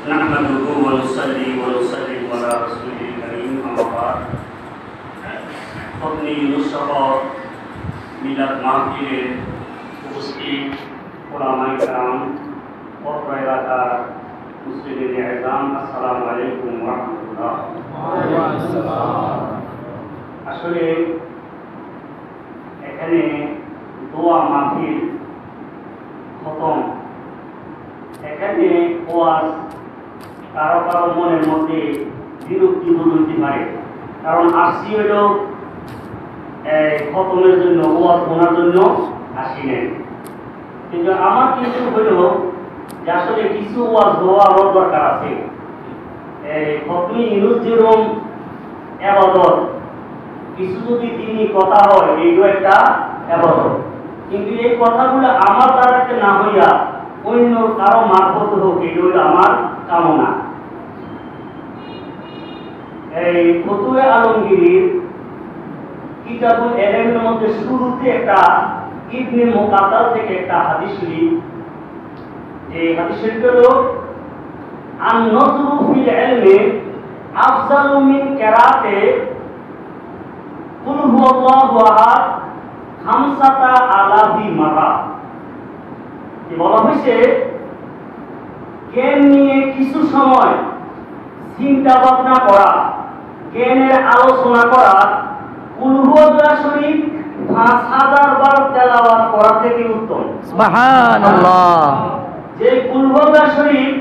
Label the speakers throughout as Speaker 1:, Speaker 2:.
Speaker 1: نحمده ونصلي ونسلم على رسول الكريم أما بعد अपनी नुस्खा मिलाद महफिले उपस्थित उलमाए किराम और इलाकार मुस्लिमीन एज़ाम अस्सलामु आलैकुम व रहमतुल्लाह। আসলে এখানে দোয়া মাহফিল খতম, এখানে ওয়াজ কারো কারো মনের মধ্যে বিরক্তি হতে পারে, কারণ আসছি হইল খতমের জন্য, ওয়াজ শোনার জন্য আসি নাই। কিন্তু আমার কিছু হইল যে আসলে কিছু ওয়াজ হওয়ার দরকার আছে। খতমি ইউনুস যেরকম ইবাদত, কিছু যদি দিনই কথা হয় এইগুলো একটা ইবাদত, কিন্তু এই কথাগুলো আমার দ্বারাতে না হইয়া অন্য কারো মারফত হোক, এইগুলো আমার কামনা। এই ফতুয়া আলমগীর কিতাবুল ইলমের মধ্যে শুরুতে একটা ইবনে মুকাত্তাল থেকে একটা হাদিস শরীফ, এই হাদিস শরীফ হলো আন নজরু ফিল ইলমি আফজালু মিন কিরাতে কুল হুয়াল্লাহু আহাদ খামসাতা আলাফি মারা। কি বলা হয়েছে, জ্ঞান নিয়ে কিছু সময় চিন্তা ভাবনা করা, জ্ঞানের আলোচনা করা কুল হুয়াল্লাহ শরীফ 5000 বার তেলাওয়াত করা থেকে উত্তম।
Speaker 2: সুবহানাল্লাহ।
Speaker 1: যে কুল হুয়াল্লাহ শরীফ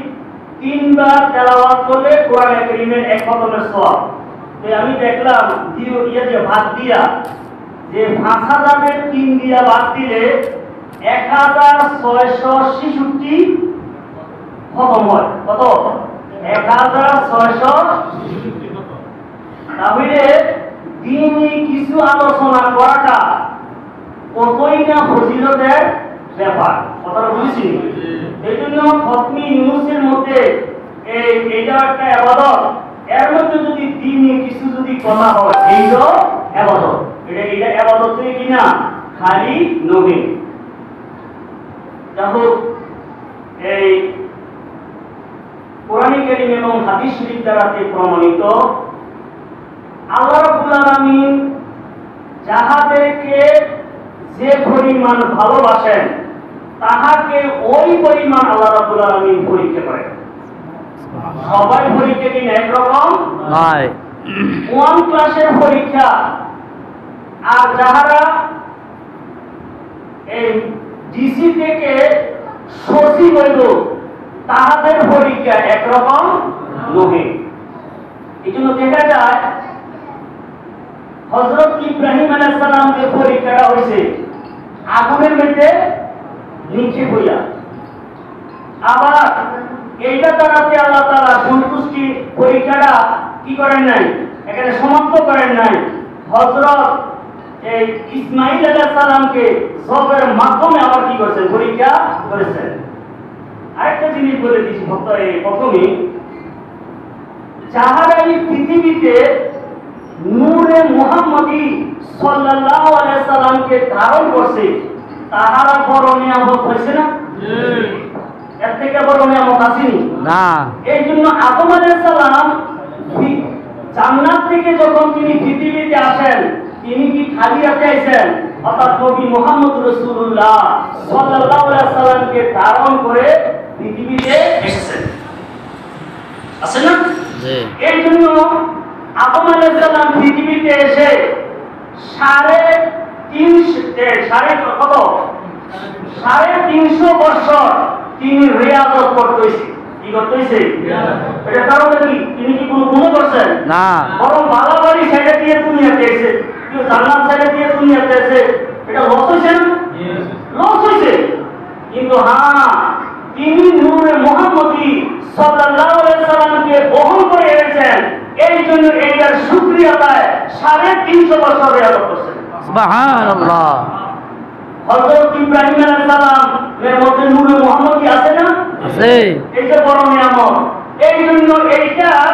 Speaker 1: 3 বার তেলাওয়াত করলে কোরআন কারীমের এক খতমের সওয়াব। তো আমি দেখলাম যে ভাগ দিয়া, যে 5000 এর 3 দিয়া ভাগ দিলে 1666 খতম হয়। কত? 1666। তাহলে দিনই কিছু আলোচনা করাটা কতই না ফজিলতের ব্যাপার, কথাটা বুঝছি। এই জন্য খতমি ইউনুসের মধ্যে এইটা একটা ইবাদত, এর মধ্যে যদি দিনই কিছু যদি কথা হয় এইটাও ইবাদত। এটা ইবাদতই কিনা খালি নবী। দেখো এই কোরআন কারীম এবং হাদিস শরীফ দ্বারা প্রমাণিত আল্লাহ রাব্বুল আলামিন যাহাদেরকে যে পরিমাণ ভালোবাসেন তাহাকে ওই পরিমাণ আল্লাহ রাব্বুল আলামিন পরীক্ষা করেন। সবাই পরীক্ষা কি একরকম নয়। 1 ক্লাসের পরীক্ষা আর যাহারা এই ডিসি থেকে সচিব হইল তাহাদের পরীক্ষা একরকম নহে। এই জন্য দেখা যায় হযরত ইব্রাহিম আলাইহিস সালাম যে পরীক্ষাটা হয়েছে আগুনের মধ্যে নিক্ষেপ হইয়া, আবার এইটা দ্বারাতে আল্লাহ তাআলা সন্তুষ্টি পরীক্ষাটা কি করেন নাই, এখানে সমাপ্ত করেন নাই। হযরত এই ইসমাঈল আলাইহিস সালামকে সবরের মাধ্যমে আবার কি করেছেন, পরীক্ষা করেছেন। আরেকটা জিনিস বলে দিচ্ছি ভক্ত, এই প্রথমে যাহারা এই পৃথিবীতে নূরে মুহাম্মদী সাল্লাল্লাহু আলাইহি সাল্লামকে ধারণ করছে তাহারা বড় নিয়ামত হয়েছে না? এর থেকে বড় নিয়ামত আসেনি না। এই জন্য আদম আলাইহিস সালাম জান্নাত থেকে যখন তিনি পৃথিবীতে আসেন, তিনি কি খালি হাতে আইছেন? অর্থাৎ নবী মুহাম্মদ রাসূলুল্লাহ সাল্লাল্লাহু আলাইহি সাল্লামকে ধারণ করে পৃথিবীতে এসেছেন, আছে না? জি। এই জন্য আদম আলাইহিস সালাম পৃথিবীতে এসে 350 বছর তিনি রিয়াজত করতেছে। কি করতেছে? এটা কারণ কি তিনি কি কোনো গুনাহ করছেন? না, বরং বালাবাড়ি ছেড়ে দিয়ে দুনিয়াতে এসেছে, কেউ জান্নাত ছেড়ে দিয়ে দুনিয়াতে এসেছে। এটা লস হয়েছে না? লস হয়েছে। কিন্তু হ্যাঁ, তিনি নূরে মুহাম্মদী সাল্লাল্লাহু আলাইহি সাল্লামকে বহন করে এনেছেন, এই জন্য এইটার শুকরিয়া আদায় 350 বছর রিয়াজত করছেন। সুবহানাল্লাহ। হযরত ইব্রাহিম আলাইহিস সালাম এর মধ্যে নূরে মুহাম্মদী আছে না? আছে। এটা বড় নিয়ামত। এই জন্য এইটার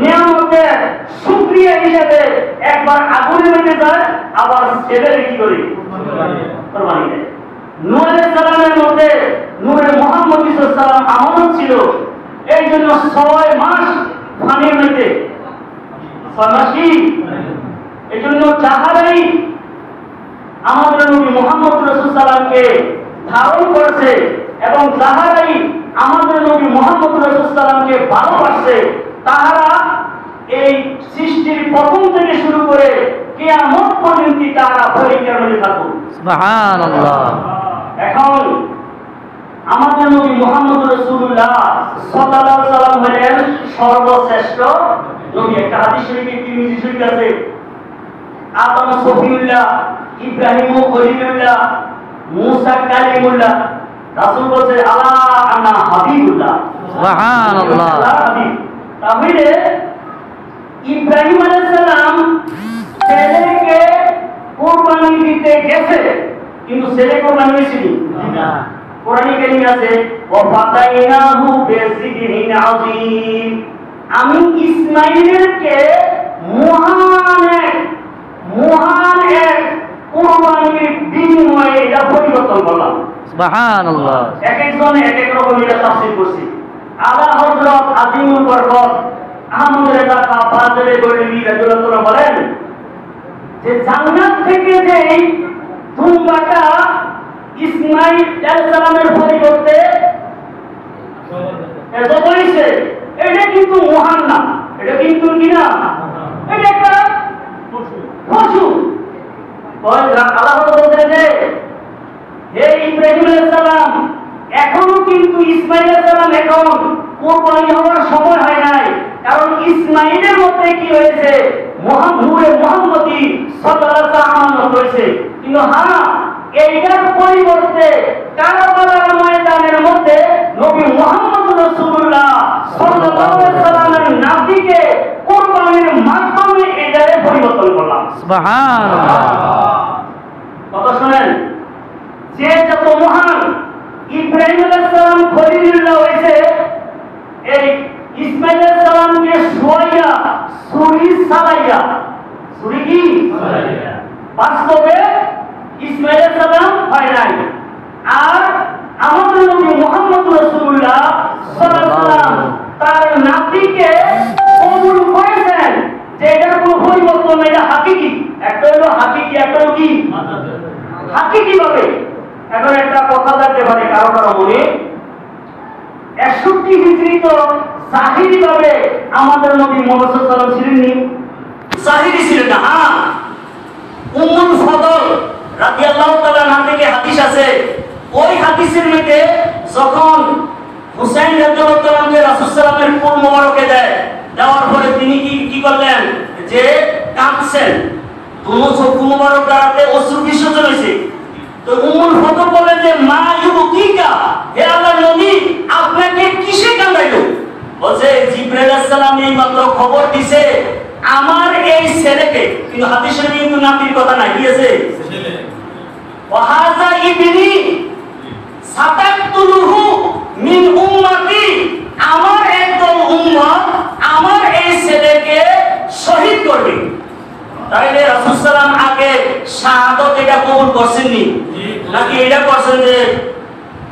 Speaker 1: নিয়ামতের শুকরিয়া হিসেবে একবার আগুনে লেগে যায়, আবার ছেড়ে কি করি, কুরবানি দেয়। নূহ আলাইহিস সালামের মধ্যে নূরে মুহাম্মদী সাল্লাল্লাহু আলাইহি সাল্লাম আমানত ছিল, এই জন্য জন্য 6 মাস পানির মধ্যে 6 মাস কি এই জন্য যাহারাই আমাদের নবী মুহাম্মদ রাসূলুল্লাহ সাল্লামকে ধারণ করেছে এবং যাহারাই আমাদের নবী মুহাম্মদ রাসূলুল্লাহ সাল্লামকে ভালোবাসে তাহারা এই সৃষ্টির প্রথম থেকে শুরু করে কিয়ামত পর্যন্ত তারা পরীক্ষার মধ্যে থাকুক।
Speaker 2: সুবহানাল্লাহ।
Speaker 1: এখন আমাদের নবী মুহাম্মদ রাসূলুল্লাহ সাল্লাল্লাহু আলাইহি ওয়াসাল্লাম হলেন সর্বশ্রেষ্ঠ নবী। একটা হাদিস শরীফে তিরমিজি শরীফে আছে, আদম সফিউল্লাহ, ইব্রাহিম খলিলুল্লাহ, মুসা কালিমুল্লাহ। রাসূল বলছে আলা আনা হাবিবুল্লাহ।
Speaker 2: সুবহানাল্লাহ।
Speaker 1: তাহলে ইব্রাহিম আলাইহিস সালাম ছেলেকে কুরবানি দিতে গেছে, কিন্তু ছেলে কুরবানি হয়েছিল না। কোরআনে কারীমে আছে ওয়া ফাতাইনাহু বিযিবহিন আযীম, আমি ইসমাঈলকে মহান এক কুরবানির বিনিময়ে এটা পরিবর্তন করলাম।
Speaker 2: সুবহানাল্লাহ।
Speaker 1: এক একজন এক এক রকম এটা তাফসীর করছে। আলা হযরত আজিমুল বরকত আহমদ রেজা কাফাজের গরিবি রাদিয়াল্লাহু বলেন যে জান্নাত থেকে যে দুম্বাটা ইসমাঈল আলাইহিস সালামের পরিবর্তে এত বলেছে, এটা কিন্তু মহান না, এটা কিন্তু কি না, এটা একটা পশু। আল্লাহ বলতে যে হে ইব্রাহিম আলাইহিস সালাম, এখনো কিন্তু ইসমাঈল আলাইহিস সালাম এখন কুরবানি হওয়ার সময় হয় নাই, কারণ ইসমাঈলের মধ্যে কি হয়েছে, মুহাম্মদী সাল্লাল্লাহু আলাইহি ওয়াসাল্লাম হয়েছে। কিন্তু হ্যাঁ, এইটার পরিবর্তে কারবালার ময়দানের মধ্যে নবী মুহাম্মদ রাসূলুল্লাহ সাল্লাল্লাহু আলাইহি ওয়াসাল্লামের নাতিকে কুরবানির মাধ্যমে এটারে পরিবর্তন করলাম।
Speaker 2: সুবহানাল্লাহ।
Speaker 1: কথা শুনেন, যে যত মহান ইব্রাহিম আলাইহিস সালাম খলিলুল্লাহ হয়েছে, এই ইসমাঈল আলাইহিস সালামকে শুয়াইয়া ছুরি চালাইয়া, ছুরি কি বাস্তবে ইসমাঈল আলাইহিস সালাম হয় নাই। আর আমাদের নবী মুহাম্মদ রাসূলুল্লাহ সাল্লাল্লাহু আলাইহি ওয়াসাল্লাম তার নাতিকে কবুল করেছেন যে এটার কোনো পরিবর্তন নেই, এটা হাকিকি। একটা হলো হাকিকি, একটা হলো কি হাকিকি ভাবে। এখন একটা কথা জানতে পারে কারো কারো মনে, 61 হিজরি তো জাহিরি ভাবে আমাদের নবী মুহাম্মদ সাল্লাল্লাহু আলাইহি ওয়াসাল্লাম ছিলেন, জাহিরি ছিলেন না। হ্যাঁ, উম্মুল ফদল রাদিয়াল্লাহু তাআলা নাম থেকে হাদিস আছে, ওই হাদিসের মধ্যে যখন হুসাইন রাদিয়াল্লাহু তাআলাকে রাসূল সাল্লাল্লাহু আলাইহি ওয়াসাল্লামের কোল মোবারকে দেওয়ার পরে তিনি কি করলেন যে কাঁদছেন, দুনো চোখ মোবারক দ্বারাতে অশ্রু বিসর্জন হয়েছে। তো উম্মুল ফদল বলেন যে মা ইউকিকা, হে আল্লাহর নবী আপনাকে কিসে কাঁদাইলো? বলছে জিবরাইল আলাইহিস সালাম এই মাত্র খবর দিছে আমার এই ছেলেকে, কিন্তু হাদিস শরীফে কিন্তু নাতির কথা নাই, কি আছে ছেলে। ওয়াহাযা ইবনি সাতাকতুলুহু মিন উম্মতি, আমার একদল উম্মত আমার এই ছেলেকে শহীদ করবে। তাইলে রাসূল সাল্লাল্লাহু আলাইহি ওয়াসাল্লাম আগে শাহাদাত এটা কবুল করছেননি, নাকি এটা করছেন যে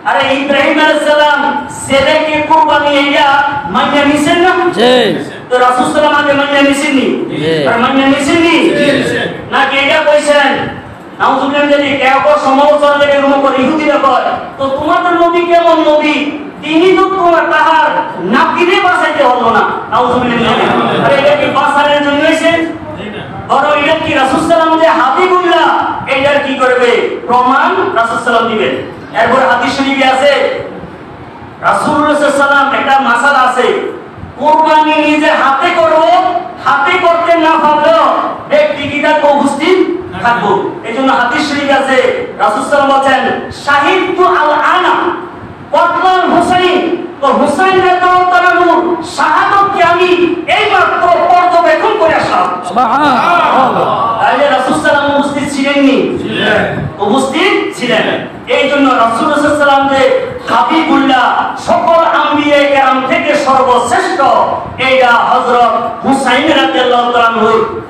Speaker 1: আরে ইব্রাহিম আলাইহিস সালাম ছেলেকে কুরবানি এটা মাইনা নিছেন না? জি। তো রাসূল সাল্লাল্লাহু আলাইহি ওয়াসাল্লাম আগে মাইনা নিছেননি? জি। আর মাইনা নিছেননি? জি। নাকি এটা কইছেন নাউজুবিল্লাহ, যদি কেউ সমালোচনা থেকে রুম করে ইহুদিরা কয় তো তোমাদের নবী কেমন নবী, তিনি তো তোমার তাহার নাতিরে বাঁচাইতে হলো না। নাউজুবিল্লাহ, আরে এটা কি বাঁচানোর জন্য হইছে? বড় এটা কি রাসূল সাল্লাল্লাহু আলাইহি ওয়াসাল্লাম যে হাবিবুল্লাহ, এইটার কি করবে প্রমাণ রাসূল সাল্লাল্লাহু আলাইহি ওয়াসাল্লাম দিবেন। এরপর হাদিস শরীফে আছে রাসূলুল্লাহ সাল্লাল্লাহু আলাইহি ওয়াসাল্লাম একটা মাসালা আছে, কুরবানি নিজে হাতে করব, হাতে করতে না পারলেও ব্যক্তি কি থাকবো, উপস্থিত থাকবো। এইজন্য হাদিস শরীফে আছে রাসূল সাল্লাল্লাহু আলাইহি ওয়াসাল্লাম বলেন শাহিদতু আল আনা কতলাল হুসাইন, তো হুসাইন রাদিয়াল্লাহু তাআলা শাহাদাতকে আমি এইমাত্র পর্যবেক্ষণ করে আসলাম। সুবহানাল্লাহ। তাহলে রাসূল সাল্লাল্লাহু আলাইহি ওয়াসাল্লাম উপস্থিত ছিলেননি? ছিলেন, উপস্থিত ছিলেন। এইজন্য রাসূল সাল্লাল্লাহু আলাইহি ওয়াসাল্লাম যে হাবিবুল্লাহ, সকল আম্বিয়া কেরাম থেকে সর্বশ্রেষ্ঠ, এইটা হযরত হুসাইন রাদিয়াল্লাহু তাআলা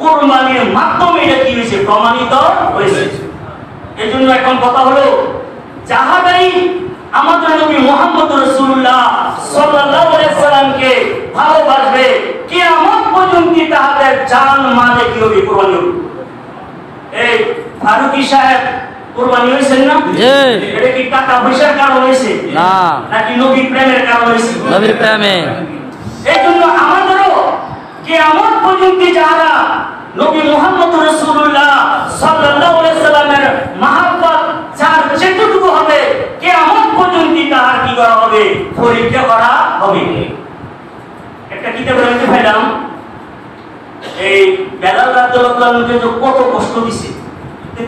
Speaker 1: কুরবানির মাধ্যমে এটা কি হয়েছে, প্রমাণিত হয়েছে। এইজন্য এখন কথা হলো যাহারাই আমাদের নবী মুহাম্মদ রাসূলুল্লাহ সাল্লাল্লাহু আলাইহি ওয়াসাল্লামকে ভালোবাসবে, কিয়ামত পর্যন্ত তাদের জান মালে কি হবে কুরবানি হবে। এই ফারুকি সাহেব কুরবানি হয়েছেন না? এটা কি টাকা পয়সার কারণ হয়েছে
Speaker 2: না,
Speaker 1: নাকি নবী প্রেমের কারণ হয়েছে?
Speaker 2: নবীর প্রেমে।
Speaker 1: এই জন্য আমাদেরও কিয়ামত পর্যন্ত যারা নবী মুহাম্মদ রাসূলুল্লাহ সাল্লাল্লাহু আলাইহি সাল্লামের মহব্বত যার যেটুকু হবে কিয়ামত পর্যন্ত তার কি করা হবে? পরীক্ষা করা হবে। একটা কিতাবের মধ্যে পেলাম এই বেলাল রাদিয়াল্লাহু আনহুকে যে কত কষ্ট দিছে,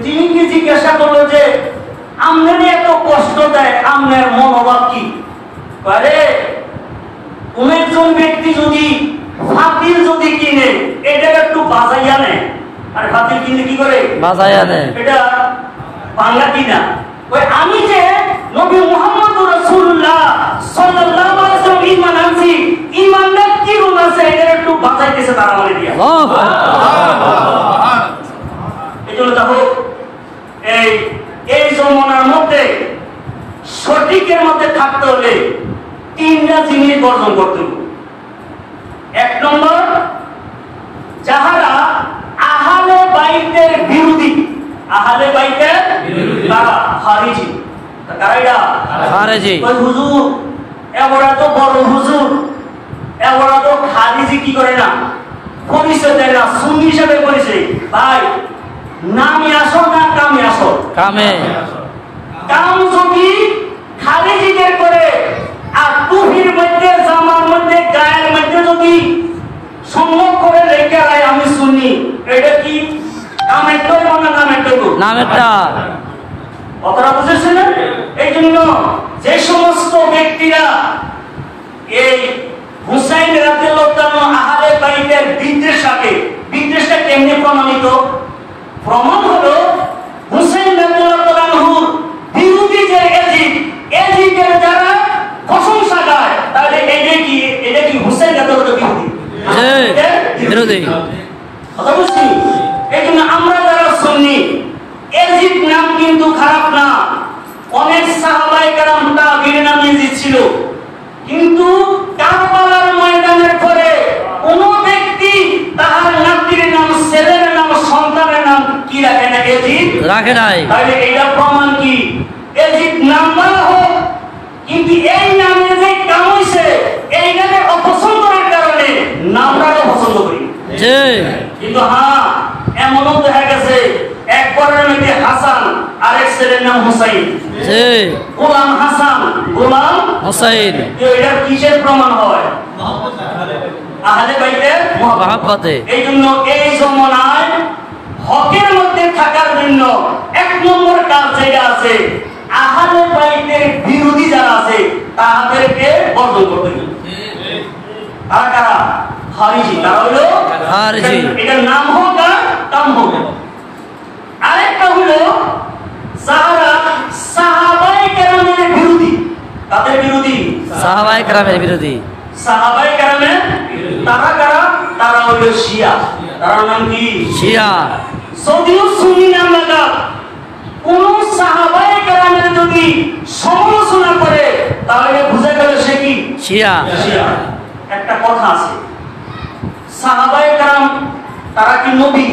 Speaker 1: তিনি কি জিজ্ঞাসা করলো যে আমনে এত কষ্ট দেয়, আমনের মনোভাব কি? আরে কোন একজন ব্যক্তি যদি ফাতিল যদি কিনে এটা একটু বাজাইয়া নেয়, আর ফাতিল কিনলে কি করে?
Speaker 2: বাজাইয়া নেয়।
Speaker 1: এটা বাংলা কিনা ওই আমি যে নবী মুহাম্মদ রাসূলুল্লাহ সাল্লাল্লাহু আলাইহি ওয়াসাল্লাম ঈমান আনছি, ঈমানটা কি গুণ আছে এটা একটু বাজাইতেছে তারা মানে দিয়া। এজন্য দেখো এই জমানার মধ্যে সঠিকের মধ্যে থাকতে হলে তিনটা জিনিস বর্জন করতে হবে। এক নম্বর, যাহারা আহলে বাইতের বিরোধী, আহলে বাইতের তারা খারিজি। কারা এরা?
Speaker 2: খারিজি।
Speaker 1: ওই হুজুর এবারে তো বড় হুজুর, এবারে তো খারিজি কি করে না, পরিচয় দেয় না, সুন্নি হিসেবে পরিচয়। ভাই নামে আসো না কামে আসো?
Speaker 2: কামে।
Speaker 1: কাম যদি খারিজিদের করে আর টুপির মধ্যে জামার মধ্যে গায়ের মধ্যে যদি সম্মুখ করে রেখে রায় আমি শুনি, এটা কি কামের তৈব না নামের তৈব?
Speaker 2: নামেরটা।
Speaker 1: কথাটা বুঝেছেন? এই জন্য যে সমস্ত ব্যক্তিরা এই হুসাইন রাদিয়াল্লাহু তাআলা আহলে বাইতের বিদ্বেষ থাকে, বিদ্বেষটা কেমনে প্রমাণিত? প্রমাণ হলো হুসাইন রাদিয়াল্লাহু তাআলার বিরোধী যে এজিদের যারা প্রশংসা গায়, তাহলে এটা কি হুসাইন রাদিয়াল্লাহু বিরোধী?
Speaker 2: বিরোধী।
Speaker 1: কথা বুঝছি? এই জন্য আমরা যারা সুন্নি, এজিদ নাম কিন্তু খারাপ না, অনেক সাহাবায়ে কেরাম তাবিঈন নামে এজিদ ছিল, কিন্তু কারবালার ময়দানের পরে কোন ব্যক্তি তাহার নাতির নাম, ছেলের নাম, সন্তানের নাম কি রাখে না? এজিদ
Speaker 2: রাখে নাই।
Speaker 1: তাহলে এটা প্রমাণ কি? এজিদ নাম বলা হোক, কিন্তু এই নামে যে কাম হইছে এই নামে অপছন্দের কারণে নামটাও পছন্দ করি। কিন্তু হ্যাঁ, এমনও দেখা গেছে একবারের মধ্যে হাসান আরেক ছেলের নাম হুসাইন, গোলাম হাসান গোলাম হুসাইন। এটা কিসের প্রমাণ হয়? আহলে বাইতের মহব্বতে। এই জন্য এই জমানায় হকের মধ্যে থাকার জন্য এক নম্বর কাজ যেটা আছে, আহলে বাইতের বিরোধী যারা আছে তাদেরকে বর্জন করতে হবে। কারা কারা? খারিজি। তারা হলো খারিজি। এটার নাম হোক আর কাম হোক। আরেকটা হলো যারা সাহাবায়ে কেরামের বিরোধী। তাদের বিরোধী? সাহাবায়ে কেরামের বিরোধী। সাহাবায়ে কেরামের তারা কারা? তারা হলো শিয়া। তার নাম কি? শিয়া। যদিও সুন্নি নাম লাগা, কোন সাহাবায়ে কেরামের যদি সমালোচনা করে তাহলে বুঝা গেল সে কি? শিয়া। শিয়া। একটা কথা আছে, সাহাবায়ে কেরাম তারা কি নবী?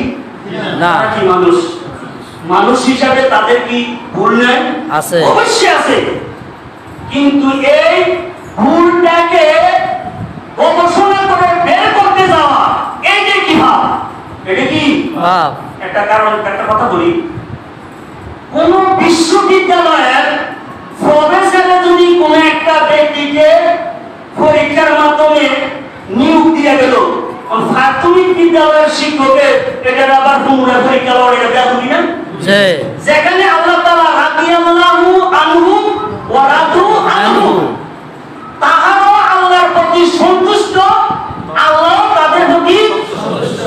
Speaker 1: না। তারা কি মানুষ? মানুষ হিসাবে তাদের কি ভুল নাই? আছে, অবশ্যই আছে। কিন্তু এই ভুলটাকে গবেষণা করে বের করতে যাওয়া, এইটা কি ভাব? এটা কি ভাব? একটা কারণ, একটা কথা বলি, কোন বিশ্ববিদ্যালয়ের প্রফেসরে যদি কোন একটা ব্যক্তিকে পরীক্ষার মাধ্যমে নিয়োগ দিয়ে গেল, প্রাথমিক বিদ্যালয়ের শিক্ষকের এটা আবার পুনরায় পরীক্ষা লড়ে, এটা বেয়াদবি না? যেখানে আল্লাহ তাআলা রাদিয়াল্লাহু আনহু ওয়া রাদু আনহু, তাহারা আল্লাহর প্রতি সন্তুষ্ট, আল্লাহ তাদের প্রতি সন্তুষ্ট।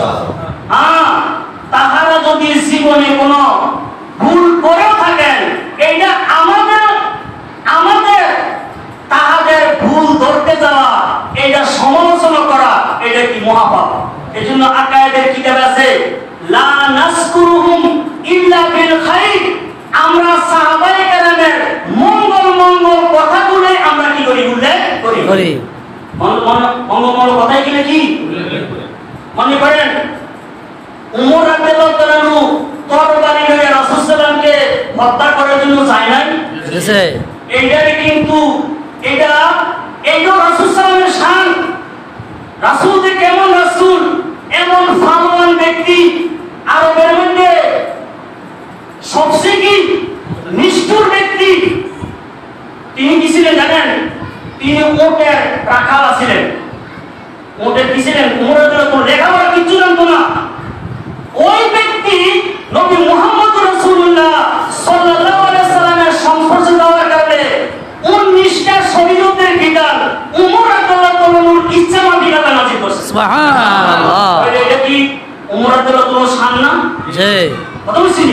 Speaker 1: তাহারা যদি জীবনে কোনো ভুল করেও থাকেন, এইটা আমাদের তাহাদের ভুল ধরতে যাওয়া, এটা সমালোচনা করা, এটা কি মহাপাপ। এজন্য আকায়েদের কিতাবে আছে লা নাসকুরুহুম ইল্লা বিল খাইর, আমরা সাহাবায়ে কেরামের মঙ্গল কথাগুলো আমরা কি করি? উল্লেখ করি। বঙ্গবন্ধু কথাই কি নাকি মনে করেন উমর রাদিয়াল্লাহু তাআলা তরবারি নিয়ে রাসূল সাল্লাল্লাহু আলাইহি ওয়াসাল্লামকে হত্যা করার জন্য যায় নাই এইটারে কিন্তু এটা রাসূল সাল্লাল্লাহু আলাইহি ওয়াসাল্লামের শান। রাসূল যে কেমন রাসূল, এমন ফালওয়ান ব্যক্তি, আরবের মধ্যে সবচেয়ে কি নিষ্ঠুর ব্যক্তি। তিনি কি ছিলেন জানেন? তিনি ওটের রাখাল ছিলেন। ওটের কি ছিলেন? উমরের জন্য লেখাপড়া কিছু জানতো না। ওই ব্যক্তি নবী মুহাম্মদ রাসূলুল্লাহ সাল্লাল্লাহু আলাইহি ওয়াসাল্লামের সংস্পর্শে যাওয়ার কারণে 19টা শরীয়তের বিধান উমর রাদিয়াল্লাহু তাআলার ইচ্ছা মতো বিধান নাযিল করছে। সুবহানাল্লাহ। এটা কি উমর রাদিয়াল্লাহু তাআলার শান না? জি। কথা বুঝছেন?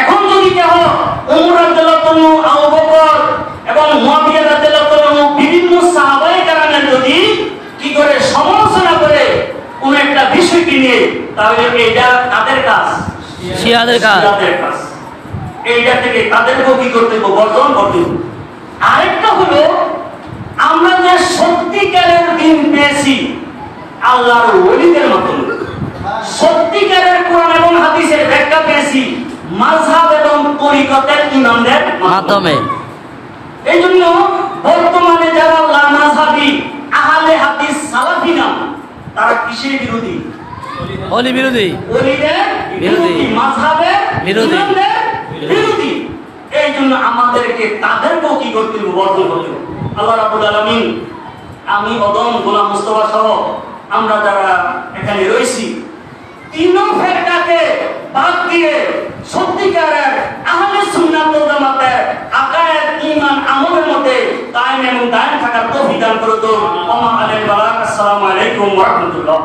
Speaker 1: এখন যদি কেহ উমর রাদিয়াল্লাহু তাআলা, আবু বকর এবং মুয়াবিয়া রাদিয়াল্লাহু তাআলা বিভিন্ন সাহাবায়ে কেরামের যদি কি করে সমালোচনা করে কোন একটা বিষয়কে নিয়ে, তাহলে এটা তাদের কাজ, শিয়াদের কাজ। এইটা থেকে তাদেরকেও কি করতে হবে? বর্জন করতে হবে। আরেকটা হলো, আমরা যে সত্যিকারের দিন পেয়েছি আল্লাহর ওলিদের মাধ্যমে, সত্যিকারের কোরআন এবং হাদিসের ব্যাখ্যা পেয়েছি মাযহাব এবং তরিকতের ইমামদের মাধ্যমে। এই জন্য বর্তমানে যারা আল্লাহ মাযহাবী, আহলে হাদিস, সালাফি নাম, তারা কিসের বিরোধী? ওলি বিরোধী, ওলিদের বিরোধী, মাযহাবের বিরোধী, ইমামদের বিরোধী। এই জন্য আমাদেরকে তাদেরকেও কি করতে হবে? বর্জন করতে হবে। আল্লাহ রাব্বুল আলামিন, আমি অদম গোলাম মুস্তাফা সহ আমরা যারা এখানে রয়েছি, তিন ফেরকাকে বাদ দিয়ে সত্যিকারের আহলে সুন্নাত ওয়াল জামাতের আকায়েদ, ঈমান, আমলের মধ্যে কায়েম এবং দায়েম থাকার তৌফিক দান করুন। ওয়া মা আলাইহিল বালাগ। আসসালামু আলাইকুম ওয়া রাহমাতুল্লাহ।